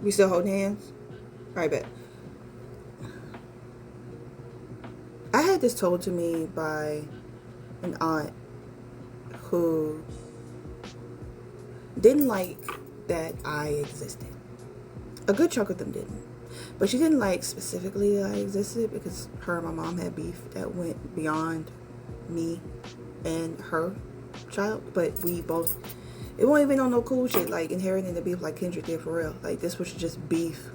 We still holding hands? All right, bet. I had this told to me by an aunt who didn't like that I existed. A good chunk of them didn't. But she didn't like specifically that I existed because her and my mom had beef that went beyond me and her child. But we both, it wasn't even on no cool shit like inheriting the beef like Kendrick did for real. Like this was just beef,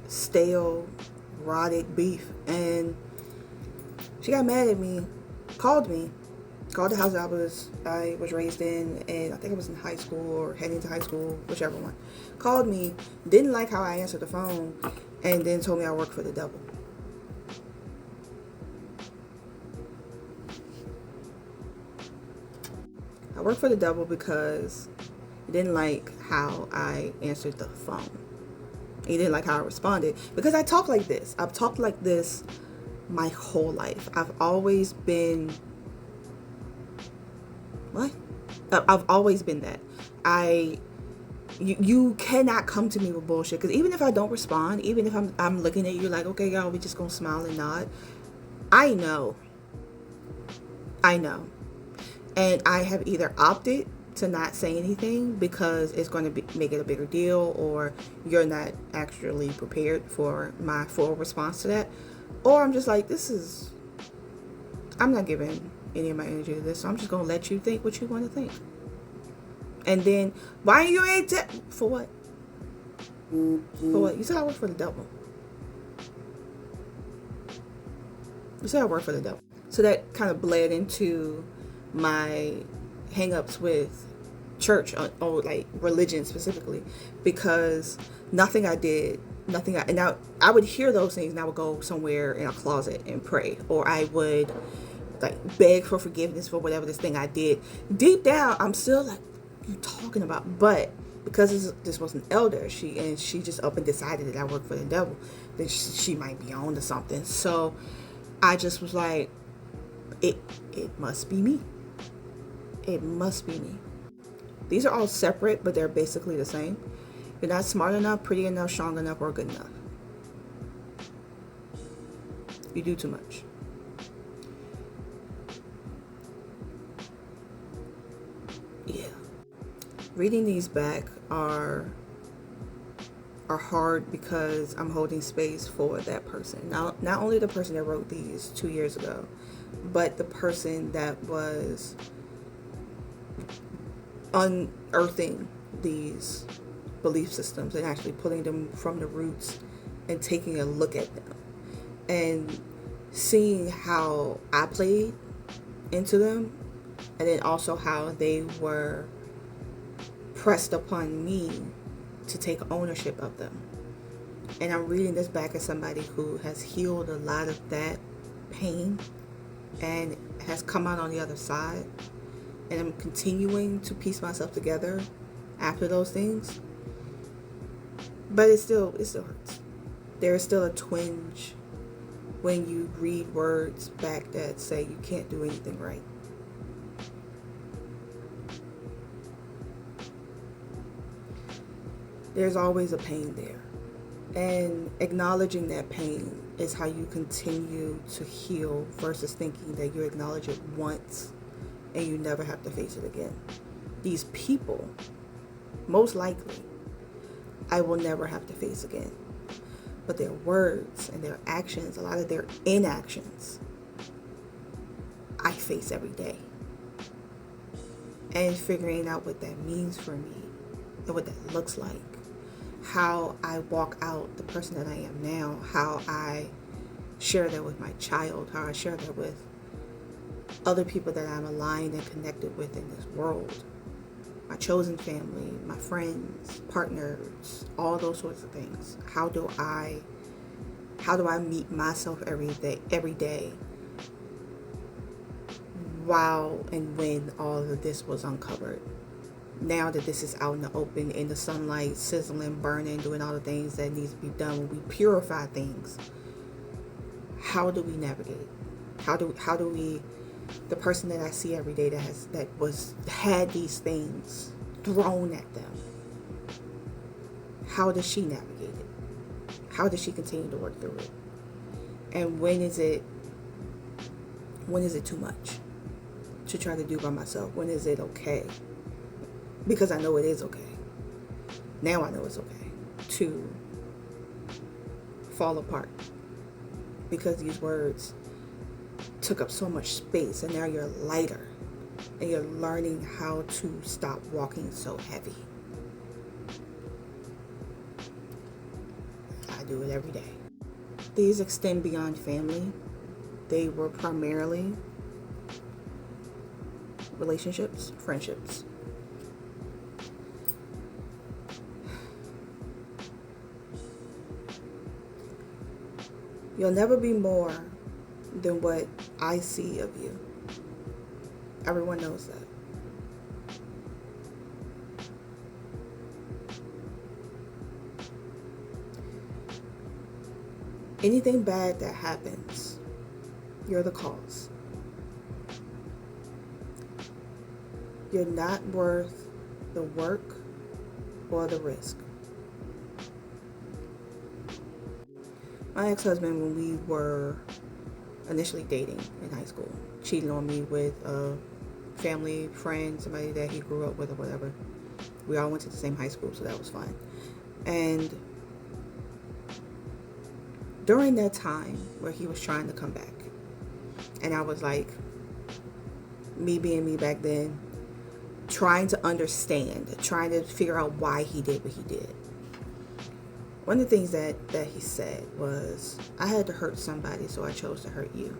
stale, rotted beef. And she got mad at me, called me, called the house that I was raised in, and I think I was in high school or heading to high school, whichever one. Called me, didn't like how I answered the phone, and then told me I work for the devil. I work for the devil because he didn't like how I answered the phone. He didn't like how I responded because I talk like this. I've talked like this my whole life. I've always been what? I've always been that. You cannot come to me with bullshit because even if I don't respond, even if I'm looking at you like, okay, y'all, we just gonna smile and nod. I know, I know, and I have either opted to not say anything because it's going to make it a bigger deal, or you're not actually prepared for my full response to that, or I'm just like, I'm not giving any of my energy to this, so I'm just gonna let you think what you want to think. And then, why you ain't for what? For what? You said I work for the devil. You said I work for the devil. So that kind of bled into my hang-ups with church, or like religion specifically, because nothing I did, and I would hear those things and I would go somewhere in a closet and pray, or I would like beg for forgiveness for whatever this thing I did. Deep down, I'm still like, you talking about? But because this was an elder, she just up and decided that I work for the devil, then she might be on to something. So I just was like, it must be me. It must be me. These are all separate, but they're basically the same. You're not smart enough, pretty enough, strong enough, or good enough. You do too much. Yeah. Reading these back are hard because I'm holding space for that person. Now, not only the person that wrote these 2 years ago, but the person that was unearthing these belief systems and actually pulling them from the roots and taking a look at them and seeing how I played into them, and then also how they were pressed upon me to take ownership of them. And I'm reading this back as somebody who has healed a lot of that pain and has come out on the other side, and I'm continuing to piece myself together after those things. But it still hurts. There is still a twinge when you read words back that say you can't do anything right. There's always a pain there. And acknowledging that pain is how you continue to heal versus thinking that you acknowledge it once and you never have to face it again. These people, most likely, I will never have to face again. But their words and their actions, a lot of their inactions, I face every day. And figuring out what that means for me and what that looks like. How I walk out the person that I am now. How I share that with my child. How I share that with other people that I'm aligned and connected with in this world. My chosen family, my friends, partners, all those sorts of things. How do I meet myself every day while and when all of this was uncovered? Now that this is out in the open, in the sunlight, sizzling, burning, doing all the things that needs to be done, when we purify things, how do we navigate? How do we, the person that I see every day had these things thrown at them, how does she navigate it? How does she continue to work through it? And when is it too much to try to do by myself? When is it okay? Because I know it is okay. Now I know it's okay to fall apart because these words took up so much space, and now you're lighter and you're learning how to stop walking so heavy. I do it every day. These extend beyond family. They were primarily relationships, friendships. You'll never be more than what I see of you. Everyone knows that. Anything bad that happens, you're the cause. You're not worth the work or the risk. My ex-husband, when we were initially dating in high school, cheated on me with a family friend, somebody that he grew up with or whatever. We all went to the same high school, so that was fun. And during that time where he was trying to come back, and I was like, me being me back then, trying to understand, trying to figure out why he did what he did. One of the things that he said was, I had to hurt somebody, so I chose to hurt you.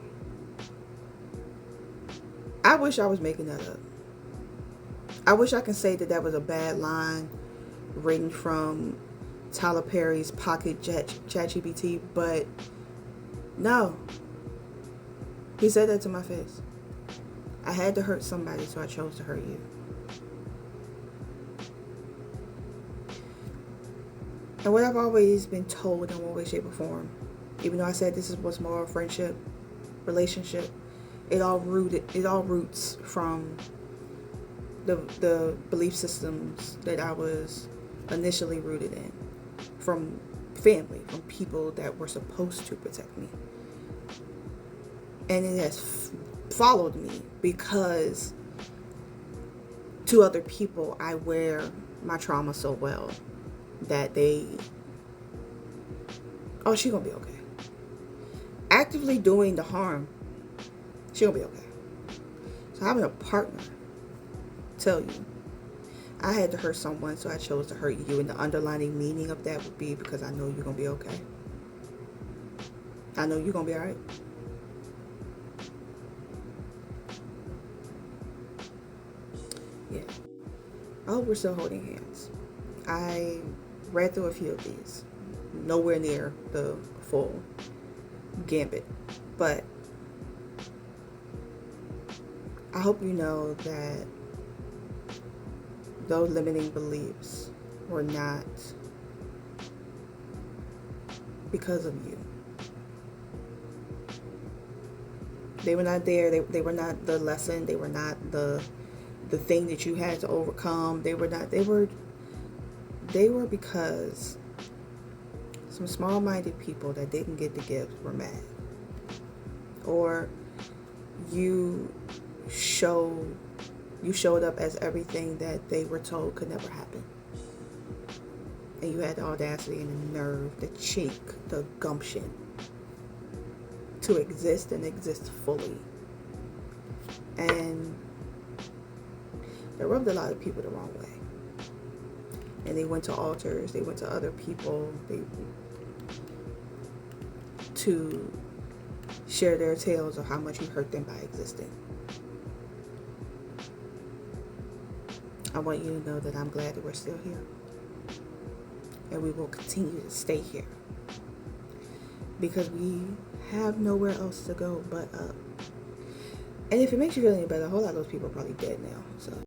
I wish I was making that up. I wish I could say that was a bad line written from Tyler Perry's Pocket ChatGPT, but no. He said that to my face. I had to hurt somebody, so I chose to hurt you. And what I've always been told in one way, shape, or form, even though I said this was more of a friendship, relationship, it all roots from the belief systems that I was initially rooted in, from family, from people that were supposed to protect me. And it has followed me because to other people, I wear my trauma so well that she gonna be okay. Actively doing the harm, she gonna be okay. So having a partner tell you, I had to hurt someone, so I chose to hurt you, and the underlying meaning of that would be because I know you're gonna be okay. I know you're gonna be alright. Yeah. I hope we're still holding hands. I read through a few of these. Nowhere near the full gambit. But I hope you know that those limiting beliefs were not because of you. They were not there. They were not the lesson. They were not the thing that you had to overcome. They were because some small-minded people that didn't get the gift were mad. Or you showed up as everything that they were told could never happen. And you had the audacity and the nerve, the cheek, the gumption to exist and exist fully. And that rubbed a lot of people the wrong way. And they went to altars, they went to other people, to share their tales of how much you hurt them by existing. I want you to know that I'm glad that we're still here. And we will continue to stay here. Because we have nowhere else to go but up. And if it makes you feel any better, a whole lot of those people are probably dead now. So